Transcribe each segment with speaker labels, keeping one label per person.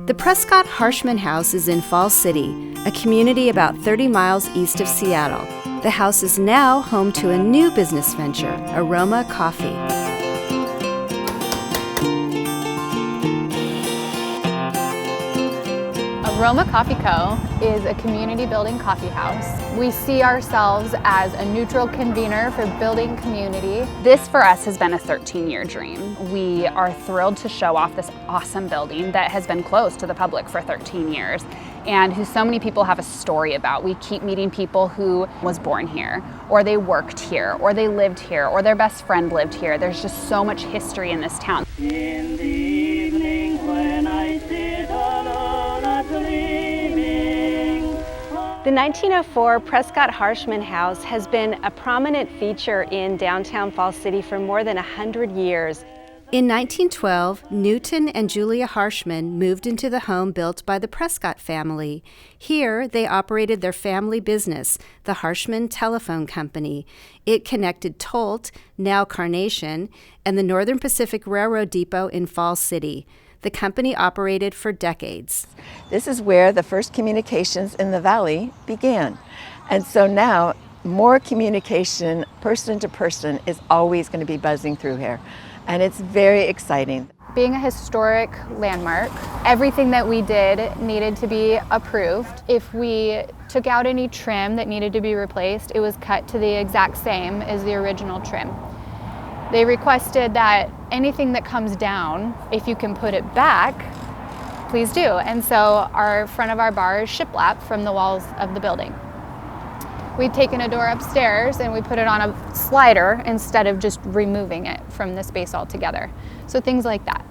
Speaker 1: The Prescott Harshman House is in Falls City, a community about 30 miles east of Seattle. The house is now home to a new business venture, Aroma Coffee.
Speaker 2: Aroma Coffee Co. is a community building coffee house. We see ourselves as a neutral convener for building community.
Speaker 3: This for us has been a 13-year dream. We are thrilled to show off this awesome building that has been closed to the public for 13 years and who so many people have a story about. We keep meeting people who was born here, or they worked here, or they lived here, or their best friend lived here. There's just so much history in this town.
Speaker 4: In the evening when I sit alone at dreaming.
Speaker 5: The 1904 Prescott Harshman House has been a prominent feature in downtown Falls City for more than 100 years.
Speaker 1: In 1912, Newton and Julia Harshman moved into the home built by the Prescott family. Here, they operated their family business, the Harshman Telephone Company. It connected Tolt, now Carnation, and the Northern Pacific Railroad Depot in Falls City. The company operated for decades.
Speaker 6: This is where the first communications in the valley began. And so now, more communication, person to person, is always going to be buzzing through here. And it's very exciting.
Speaker 2: Being a historic landmark, everything that we did needed to be approved. If we took out any trim that needed to be replaced, it was cut to the exact same as the original trim. They requested that anything that comes down, if you can put it back, please do. And so our front of our bar is shiplap from the walls of the building. We've taken a door upstairs and we put it on a slider instead of just removing it from the space altogether. So things like that.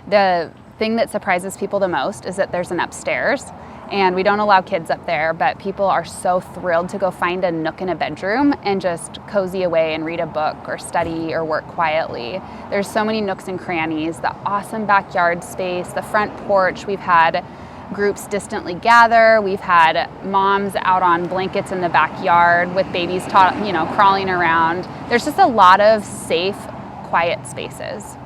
Speaker 3: The thing that surprises people the most is that there's an upstairs, and we don't allow kids up there, but people are so thrilled to go find a nook in a bedroom and just cozy away and read a book or study or work quietly. There's so many nooks and crannies, the awesome backyard space, the front porch. We've had groups distantly gather. We've had moms out on blankets in the backyard with babies crawling around. There's just a lot of safe, quiet spaces.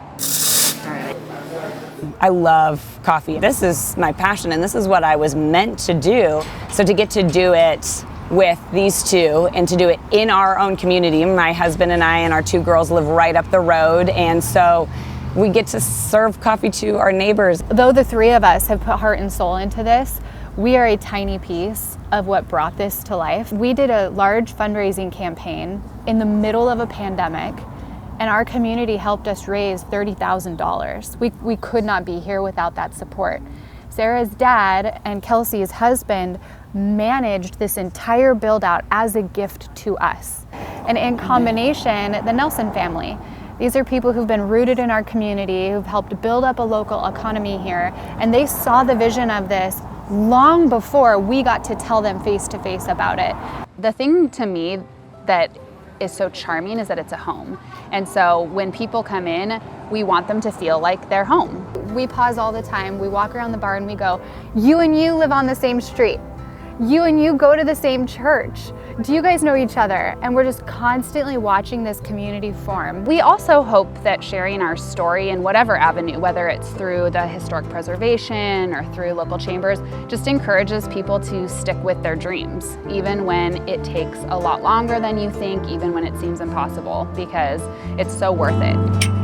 Speaker 7: I love coffee. This is my passion, and this is what I was meant to do. So to get to do it with these two and to do it in our own community, my husband and I and our two girls live right up the road, and so we get to serve coffee to our neighbors.
Speaker 2: Though the three of us have put heart and soul into this, we are a tiny piece of what brought this to life. We did a large fundraising campaign in the middle of a pandemic, and our community helped us raise $30,000. We could not be here without that support. Sarah's dad and Kelsey's husband managed this entire build out as a gift to us. And in combination, the Nelson family. These are people who've been rooted in our community, who've helped build up a local economy here, and they saw the vision of this long before we got to tell them face to face about it.
Speaker 3: The thing to me that is so charming is that it's a home. And so when people come in, we want them to feel like they're home.
Speaker 2: We pause all the time. We walk around the bar and we go, you and you live on the same street. You and you go to the same church. Do you guys know each other? And we're just constantly watching this community form.
Speaker 3: We also hope that sharing our story in whatever avenue, whether it's through the historic preservation or through local chambers, just encourages people to stick with their dreams, even when it takes a lot longer than you think, even when it seems impossible, because it's so worth it.